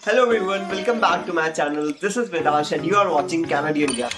Hello everyone, welcome back to my channel. This is Vedash and you are watching Canadian Gap.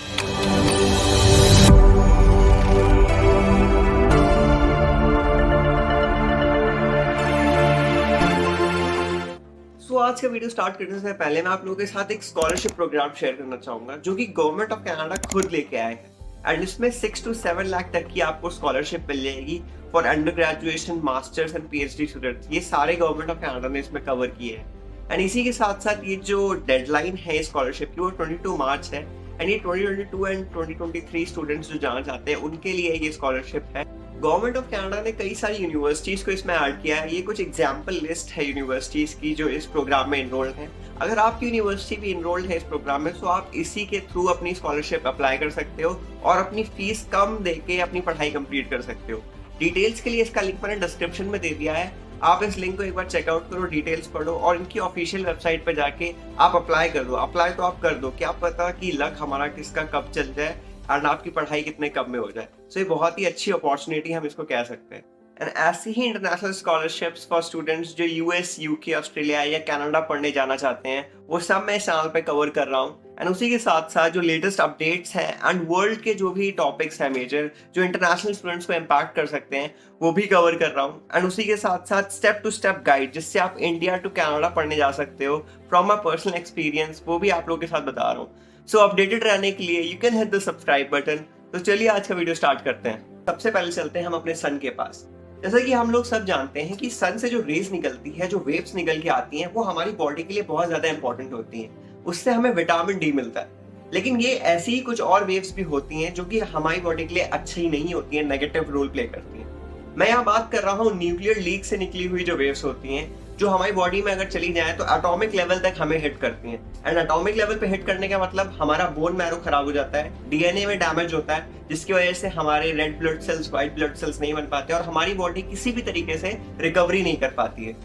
आज का video start करने से पहले मैं आप लोगों के साथ एक स्कॉलरशिप प्रोग्राम शेयर करना चाहूंगा जो कि गवर्नमेंट ऑफ कनाडा खुद लेके आए हैं एंड इसमें 6 to 7 लाख तक की आपको स्कॉलरशिप मिल जाएगी for under graduation, masters and PhD students. ये सारे गवर्नमेंट ऑफ कनाडा ने इसमें कवर किए हैं एंड इसी के साथ साथ ये जो डेडलाइन है स्कॉलरशिप की वो 22 मार्च है एंड ये 2022 एंड 2023 स्टूडेंट्स जो जाना चाहते हैं उनके लिए ये स्कॉलरशिप है। गवर्नमेंट ऑफ कनाडा ने कई सारी यूनिवर्सिटीज को इसमें ऐड किया है। ये कुछ एग्जाम्पल लिस्ट है यूनिवर्सिटीज की जो इस प्रोग्राम में इनरोल्ड है। अगर आपकी यूनिवर्सिटी भी इनरोल्ड है इस प्रोग्राम में तो आप इसी के थ्रू अपनी स्कॉलरशिप अप्लाई कर सकते हो और अपनी फीस कम देके अपनी पढ़ाई कंप्लीट कर सकते हो। डिटेल्स के लिए इसका लिंक मैंने डिस्क्रिप्शन में दे दिया है, आप इस लिंक को एक बार चेकआउट करो, डिटेल्स पढ़ो और इनकी ऑफिशियल वेबसाइट पे जाके आप अप्लाई कर दो। अप्लाई तो आप कर दो, क्या पता कि लक हमारा किसका कब चल जाए और आपकी पढ़ाई कितने कम में हो जाए। सो ये बहुत ही अच्छी अपॉर्चुनिटी हम इसको कह सकते हैं। एंड ऐसी ही इंटरनेशनल स्कॉलरशिप्स फॉर स्टूडेंट्स जो यूएस, यूके, ऑस्ट्रेलिया या कनाडा पढ़ने जाना चाहते हैं वो सब मैं इस चैनल पे कवर कर रहा हूँ एंड उसी के साथ साथ जो लेटेस्ट अपडेट्स हैं एंड वर्ल्ड के जो भी टॉपिक्स हैं मेजर जो इंटरनेशनल स्टूडेंट्स को इम्पैक्ट कर सकते हैं वो भी कवर कर रहा हूँ एंड उसी के साथ साथ स्टेप टू स्टेप गाइड जिससे आप इंडिया टू कनाडा पढ़ने जा सकते हो फ्रॉम माई पर्सनल एक्सपीरियंस, वो भी आप लोगों के साथ बता रहा हूँ। सो अपडेटेड रहने के लिए you can hit the subscribe button. तो चलिए आज का वीडियो स्टार्ट करते हैं। सबसे पहले चलते हैं हम अपने सन के पास। जैसा कि हम लोग सब जानते हैं कि सन से जो रेज निकलती है, जो वेव्स निकल के आती हैं, वो हमारी बॉडी के लिए बहुत ज्यादा इंपॉर्टेंट होती हैं। उससे हमें विटामिन डी मिलता है। लेकिन ये ऐसी ही कुछ और वेव्स भी होती हैं जो कि हमारी बॉडी के लिए अच्छी नहीं होती हैं, नेगेटिव रोल प्ले करती हैं। मैं यहाँ बात कर रहा हूँ न्यूक्लियर लीक से निकली हुई जो वेव्स होती हैं जो हमारी बॉडी में अगर चली जाए तो एटॉमिक लेवल तक हमें हिट करती हैं। एंड एटॉमिक लेवल पे हिट करने का मतलब हमारा बोन मैरो खराब हो जाता है, डीएनए में डैमेज होता है जिसकी वजह से हमारे red blood cells, white blood cells नहीं बन पाते और हमारी बॉडी किसी भी तरीके से रिकवरी नहीं कर पाती है।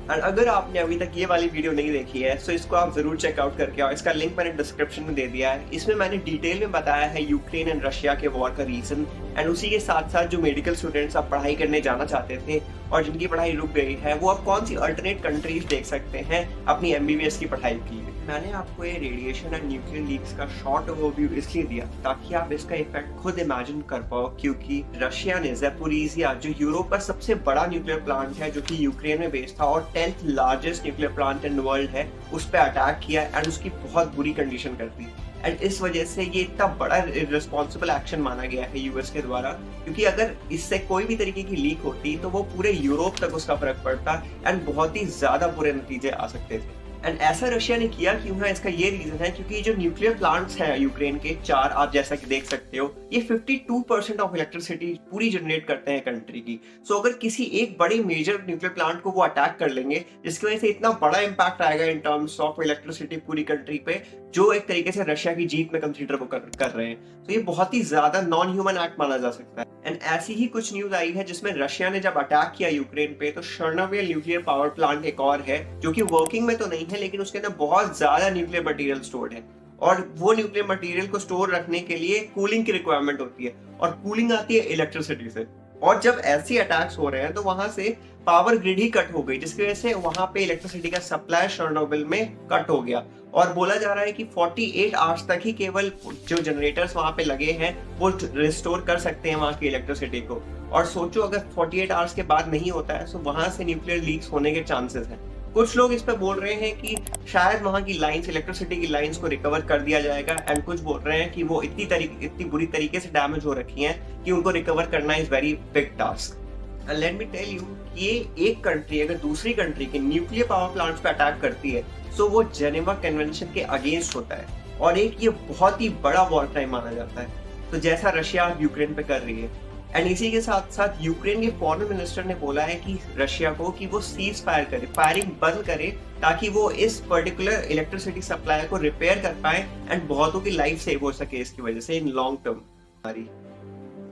और अगर आपने अभी तक ये वाली वीडियो नहीं देखी है तो इसको आप जरूर चेकआउट करके आओ। इसका लिंक मैंने डिस्क्रिप्शन में दे दिया है। इसमें मैंने डिटेल में बताया है यूक्रेन एंड रशिया के वॉर का रीजन एंड उसी के साथ साथ जो मेडिकल स्टूडेंट्स आप पढ़ाई करने जाना चाहते थे और जिनकी पढ़ाई रुक गई है वो आप कौन सी अल्टरनेट कंट्रीज देख सकते हैं अपनी एमबीबीएस की पढ़ाई के लिए। मैंने आपको ये रेडिएशन एंड न्यूक्लियर लीक्स का शॉर्ट ओवरव्यू इसलिए दिया ताकि आप इसका इफेक्ट खुद इमेजिन कर पाओ, क्योंकि रशिया ने ज़ैपोरिज़िया जो यूरोप का सबसे बड़ा न्यूक्लियर प्लांट है जो कि यूक्रेन में बेस्ड था और 10th largest nuclear plant in world है, उस पर अटैक किया एंड उसकी बहुत बुरी कंडीशन कर दी। एंड इस वजह से ये इतना बड़ा इररिस्पॉन्सिबल एक्शन माना गया है यूएस के द्वारा, क्योंकि अगर इससे कोई भी तरीके की लीक होती तो वो पूरे यूरोप तक उसका फर्क पड़ता एंड बहुत ही ज्यादा बुरे नतीजे आ सकते थे। एंड ऐसा रशिया ने किया क्यों है, इसका ये रीजन है क्योंकि जो न्यूक्लियर प्लांट्स हैं यूक्रेन के 4, आप जैसा कि देख सकते हो, ये 52% ऑफ इलेक्ट्रिसिटी पूरी जनरेट करते हैं कंट्री की। सो अगर किसी एक बड़े मेजर न्यूक्लियर प्लांट को वो अटैक कर लेंगे जिसकी वजह से इतना बड़ा इंपैक्ट आएगा इन टर्म्स ऑफ इलेक्ट्रिसिटी पूरी कंट्री पे, जो एक तरीके से रशिया की जीत में कंसीडर वो कर रहे हैं। तो ये बहुत ही ज्यादा नॉन ह्यूमन एक्ट माना जा सकता है। एंड ऐसी ही कुछ न्यूज आई है जिसमें रशिया ने जब अटैक किया यूक्रेन पे तो शर्नोबिल न्यूक्लियर पावर प्लांट एक और है जो कि वर्किंग में तो नहीं है लेकिन उसके अंदर बहुत ज्यादा न्यूक्लियर मटेरियल स्टोर्ड है और वो न्यूक्लियर मटेरियल को स्टोर रखने के लिए कूलिंग की रिक्वायरमेंट होती है और कूलिंग आती है इलेक्ट्रिसिटी से। और जब ऐसे अटैक्स हो रहे हैं तो वहां से पावर ग्रिड ही कट हो गई जिसकी वजह से वहां पे इलेक्ट्रिसिटी का सप्लाई शर्नोबिल में कट हो गया और बोला जा रहा है कि 48 आवर्स तक ही केवल जो जनरेटर्स वहां पे लगे हैं वो रिस्टोर कर सकते हैं वहां की इलेक्ट्रिसिटी को। और सोचो अगर 48 आवर्स के बाद नहीं होता है तो वहां से न्यूक्लियर लीक्स होने के चांसेस हैं। कुछ लोग इस पे बोल रहे हैं कि शायद वहां की लाइंस, इलेक्ट्रिसिटी की लाइंस को रिकवर कर दिया जाएगा एंड कुछ बोल रहे हैं कि वो इतनी बुरी तरीके से डैमेज हो रखी हैं कि उनको रिकवर करना is very big task. And let me tell you कि ये एक कंट्री अगर दूसरी कंट्री के न्यूक्लियर पावर प्लांट्स पे अटैक करती है तो वो जेनेवा कन्वेंशन के अगेंस्ट होता है और एक ये बहुत ही बड़ा वॉर क्राइम माना जाता है। तो जैसा रशिया यूक्रेन पे कर रही है एंड इसी के साथ साथ यूक्रेन के फॉरेन मिनिस्टर ने बोला है कि रशिया को कि वो सीज फायर करे, फायरिंग बंद करे ताकि वो इस पर्टिकुलर इलेक्ट्रिसिटी सप्लाई को रिपेयर कर पाए एंड बहुतों की लाइफ सेव हो सके इसकी वजह से इन लॉन्ग टर्म हमारी।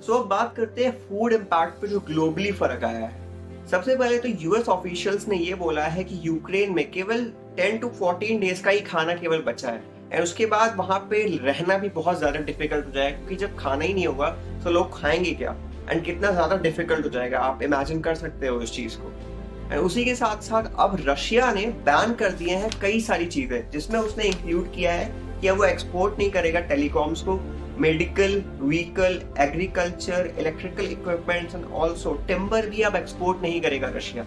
सो अब बात करते हैं फूड इम्पैक्ट पे जो ग्लोबली फर्क आया है। सबसे पहले तो यूएस ऑफिशियल्स ने ये बोला है कि यूक्रेन में केवल 10 to 14 डेज का ही खाना केवल बचा है एंड उसके बाद वहां पे रहना भी बहुत ज्यादा डिफिकल्ट हो जाएगा क्योंकि जब खाना ही नहीं होगा तो लोग खाएंगे क्या एंड कितना ज्यादा डिफिकल्ट हो जाएगा, आप इमेजिन कर सकते हो इस चीज को। एंड उसी के साथ साथ अब रशिया ने बैन कर दिए हैं कई सारी चीजें, जिसमें उसने इंक्लूड किया है कि अब वो एक्सपोर्ट नहीं करेगा टेलीकॉम्स को, medical, vehicle, agriculture, electrical equipments and also timber भी अब एक्सपोर्ट नहीं करेगा रशिया।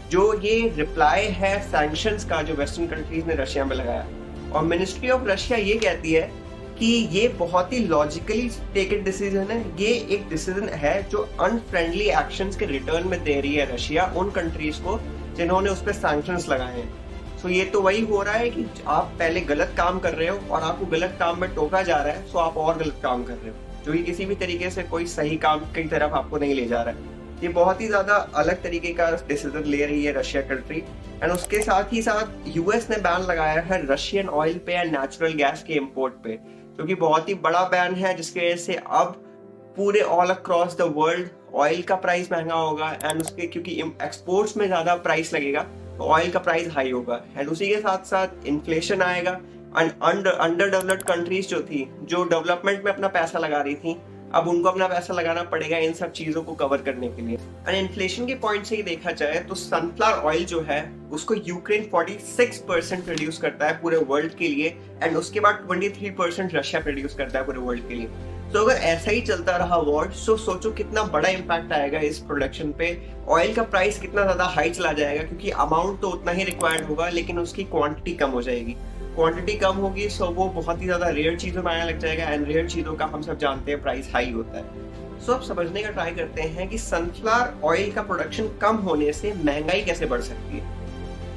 जो ये रिप्लाई है सैंक्शंस का जो वेस्टर्न कंट्रीज ने रशिया में लगाया। और मिनिस्ट्री ऑफ रशिया ये कहती है कि ये बहुत ही लॉजिकली टेकन डिसीजन है, ये एक डिसीजन है जो अनफ्रेंडली एक्शंस के रिटर्न में दे रही है रशिया उन कंट्रीज को जिन्होंने उस पर सैंक्शंस लगाए हैं। सो ये तो वही हो रहा है कि आप पहले गलत काम कर रहे हो और आपको गलत काम में टोका जा रहा है, सो आप और गलत काम कर रहे हो, जो कि किसी भी तरीके से कोई सही काम की तरफ आपको नहीं ले जा रहा है। ये बहुत ही ज्यादा अलग तरीके का डिसीजन ले रही है रशिया कंट्री। एंड उसके साथ ही साथ यूएस ने बैन लगाया है रशियन ऑयल पे एंड नेचुरल गैस के इंपोर्ट पे, जो कि बहुत ही बड़ा बैन है, जिसकी वजह से अब पूरे all across the world oil का प्राइस महंगा होगा। एंड उसके क्योंकि एक्सपोर्ट्स में ज्यादा प्राइस लगेगा तो ऑयल का प्राइस हाई होगा। एंड उसी के साथ साथ इन्फ्लेशन आएगा। एंड अंडर डेवलप्ड कंट्रीज जो थी, जो डेवलपमेंट में अपना पैसा लगा रही थी, अब उनको अपना पैसा लगाना पड़ेगा इन सब चीजों को कवर करने के लिए। एंड इन्फ्लेशन के पॉइंट से ही देखा जाए तो सनफ्लावर ऑयल जो है उसको यूक्रेन 46% प्रोड्यूस करता है पूरे वर्ल्ड के लिए, एंड उसके बाद 23% रशिया प्रोड्यूस करता है पूरे वर्ल्ड के लिए। तो अगर ऐसा ही चलता रहा वॉर, तो सोचो कितना बड़ा इम्पैक्ट आएगा इस प्रोडक्शन पे। ऑयल का प्राइस कितना ज्यादा हाई चला जाएगा, क्योंकि अमाउंट तो उतना ही रिक्वायर्ड होगा लेकिन उसकी क्वांटिटी कम हो जाएगी। क्वांटिटी कम होगी सो वो बहुत ही ज्यादा रेयर चीजों में आने लग जाएगा, एंड रेयर चीजों का हम सब जानते हैं प्राइस हाई होता है। सो अब समझने का ट्राई करते हैं कि सनफ्लावर ऑयल का प्रोडक्शन कम होने से महंगाई कैसे बढ़ सकती है।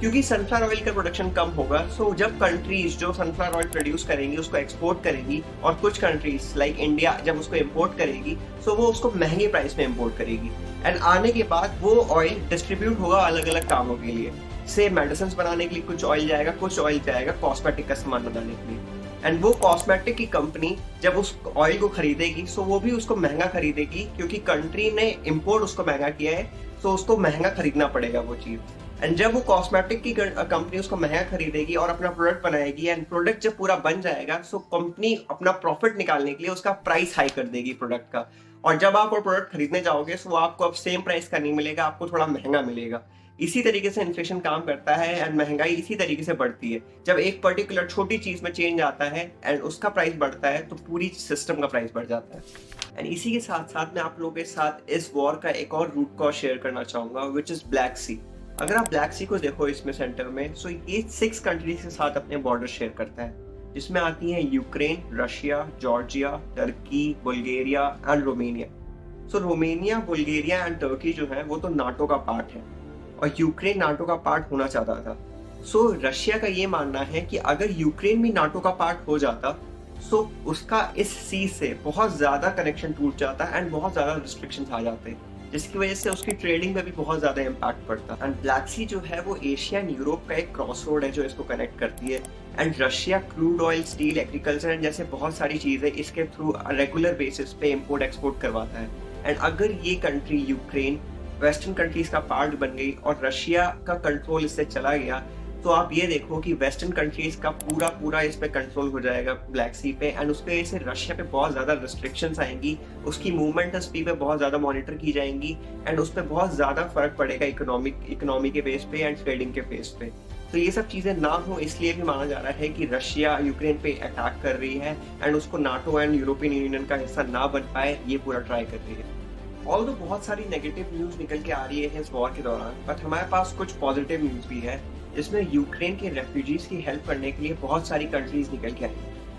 क्योंकि सनफ्लावर ऑयल का प्रोडक्शन कम होगा, सो जब कंट्रीज जो सनफ्लावर ऑयल प्रोड्यूस करेंगी उसको एक्सपोर्ट करेगी, और कुछ कंट्रीज लाइक इंडिया जब उसको इंपोर्ट करेगी, सो वो उसको महंगे प्राइस में इंपोर्ट करेगी। एंड आने के बाद वो ऑयल डिस्ट्रीब्यूट होगा अलग अलग कामों के लिए। से मेडिसिन बनाने के लिए कुछ ऑयल जाएगा, कुछ ऑयल जाएगा कॉस्मेटिक का सामान बनाने के लिए। एंड वो कॉस्मेटिक की कंपनी जब उस ऑयल को खरीदेगी, सो वो भी उसको महंगा खरीदेगी, क्योंकि कंट्री ने इंपोर्ट उसको महंगा किया है, सो उसको महंगा खरीदना पड़ेगा वो चीज। एंड जब वो कॉस्मेटिक की कंपनी उसको महंगा खरीदेगी और अपना प्रोडक्ट बनाएगी, एंड प्रोडक्ट जब पूरा बन जाएगा, सो कंपनी अपना प्रॉफिट निकालने के लिए उसका प्राइस हाई कर देगी प्रोडक्ट का। और जब आप वो प्रोडक्ट खरीदने जाओगे, सो आपको अब सेम प्राइस का नहीं मिलेगा, आपको थोड़ा महंगा मिलेगा। इसी तरीके से इन्फ्लेशन काम करता है, एंड महंगाई इसी तरीके से बढ़ती है। जब एक पर्टिकुलर छोटी चीज में चेंज आता है एंड उसका प्राइस बढ़ता है, तो पूरी सिस्टम का प्राइस बढ़ जाता है। एंड इसी के साथ साथ मैं आप लोगों के साथ इस वॉर का एक और रूट कॉज शेयर करना चाहूंगा, विच इज ब्लैक सी। अगर आप ब्लैक सी को देखो इसमें सेंटर में, सो ये 6 कंट्रीज के साथ अपने बॉर्डर शेयर करता है, जिसमें आती है Ukraine, Russia, Georgia, Turkey, Bulgaria and Romania. So Romania, Bulgaria and Turkey जो है वो तो नाटो का पार्ट है, और यूक्रेन नाटो का पार्ट होना चाहता था। सो रशिया का ये मानना है कि अगर यूक्रेन भी नाटो का पार्ट हो जाता, सो उसका इस सी से बहुत ज्यादा कनेक्शन टूट जाता एंड बहुत ज्यादा रिस्ट्रिक्शंस आ जाते, जिसकी वजह से उसकी ट्रेडिंग में भी बहुत ज्यादा इम्पैक्ट पड़ता। एंड ब्लैक सी जो है वो एशिया एंड यूरोप का एक क्रॉस रोड है जो इसको कनेक्ट करती है। And Russia crude oil, steel, agriculture and जैसे बहुत सारी चीजें इसके थ्रू रेगुलर बेसिस पे इम्पोर्ट एक्सपोर्ट करवाता है। एंड अगर ये कंट्री यूक्रेन वेस्टर्न कंट्रीज का पार्ट बन गई और रशिया का कंट्रोल इससे चला गया, तो आप ये देखो कि वेस्टर्न कंट्रीज का पूरा इस पे कंट्रोल हो जाएगा ब्लैक सी पे, एंड उसके वजह से रशिया पे बहुत ज्यादा रिस्ट्रिक्शंस आएंगी, उसकी मूवमेंट स्पीड पे बहुत ज्यादा मॉनिटर की जाएंगी, एंड उस पर बहुत ज्यादा फर्क पड़ेगा इकोनॉमी के बेस पे एंड ट्रेडिंग के बेस पे। तो ये सब चीजें ना हो इसलिए भी माना जा रहा है कि रशिया यूक्रेन पे अटैक कर रही है, एंड उसको नाटो एंड यूरोपियन यूनियन का हिस्सा ना बन पाए, ये पूरा ट्राई कर रही है। ऑल्दो बहुत सारी नेगेटिव न्यूज निकल के आ रही है इस वॉर के दौरान, बट हमारे पास कुछ पॉजिटिव न्यूज भी है, जिसमें यूक्रेन के रेफ्यूजीज की हेल्प करने के लिए बहुत सारी कंट्रीज निकल के आई।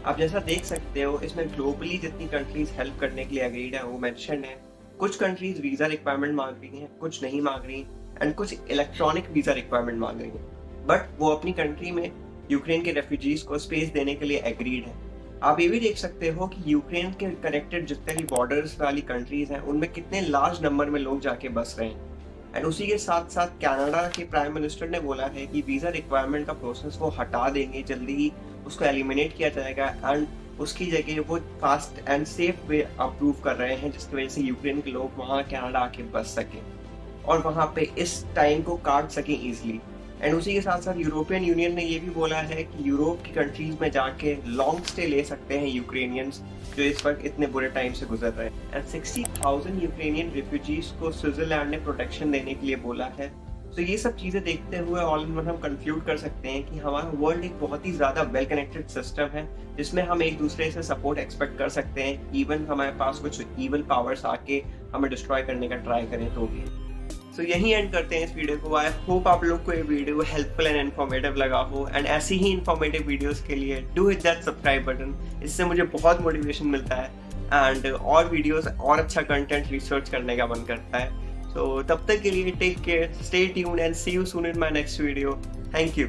आप जैसा देख सकते हो इसमें ग्लोबली जितनी कंट्रीज हेल्प करने के लिए अग्रीड है वो मेंशन है। कुछ कंट्रीज वीजा रिक्वायरमेंट मांग रही हैं, कुछ नहीं मांग रही, एंड कुछ इलेक्ट्रॉनिक वीजा रिक्वायरमेंट मांग रही हैं, बट वो अपनी कंट्री में यूक्रेन के रेफ्यूजीज को स्पेस देने के लिए एग्रीड है। आप ये भी देख सकते हो कि यूक्रेन के कनेक्टेड जितने भी बॉर्डर्स वाली कंट्रीज हैं उनमें कितने लार्ज नंबर में लोग जाके बस रहे हैं। एंड उसी के साथ साथ कनाडा के प्राइम मिनिस्टर ने बोला है कि वीजा रिक्वायरमेंट का प्रोसेस वो हटा देंगे, जल्दी ही उसको एलिमिनेट किया जाएगा, एंड उसकी जगह वो fast and safe way approve कर रहे हैं, जिसकी वजह से यूक्रेन के लोग वहाँ कनाडा आके बस सकें और वहाँ पे इस टाइम को काट सकें ईजिली। एंड उसी के साथ साथ यूरोपियन यूनियन ने ये भी बोला है कि यूरोप की कंट्रीज में जाके लॉन्ग स्टे ले सकते हैं यूक्रेनियंस जो इस वक्त इतने बुरे टाइम से गुजर रहे हैं। एंड 60,000 यूक्रेनियन रिफ्यूजीज को स्विट्जरलैंड ने प्रोटेक्शन देने के लिए बोला है। तो ये सब चीज़ें देखते हुए ऑल इन वन हम कंक्लूड कर सकते हैं कि हमारा वर्ल्ड एक बहुत ही ज़्यादा वेल कनेक्टेड सिस्टम है, जिसमें हम एक दूसरे से सपोर्ट एक्सपेक्ट कर सकते हैं, इवन हमारे पास कुछ इवल पावर्स आके हमें डिस्ट्रॉय करने का ट्राई करें तो भी। तो यही एंड करते हैं इस वीडियो को। आई होप आप लोग को ये वीडियो हेल्पफुल एंड इन्फॉर्मेटिव लगा हो, एंड ऐसी ही इन्फॉर्मेटिव वीडियोस के लिए do hit that subscribe button. इससे मुझे बहुत मोटिवेशन मिलता है एंड और वीडियोस और अच्छा कंटेंट रिसर्च करने का मन करता है। तो तब तक के लिए take care, stay tuned and see you soon in my next video. Thank you.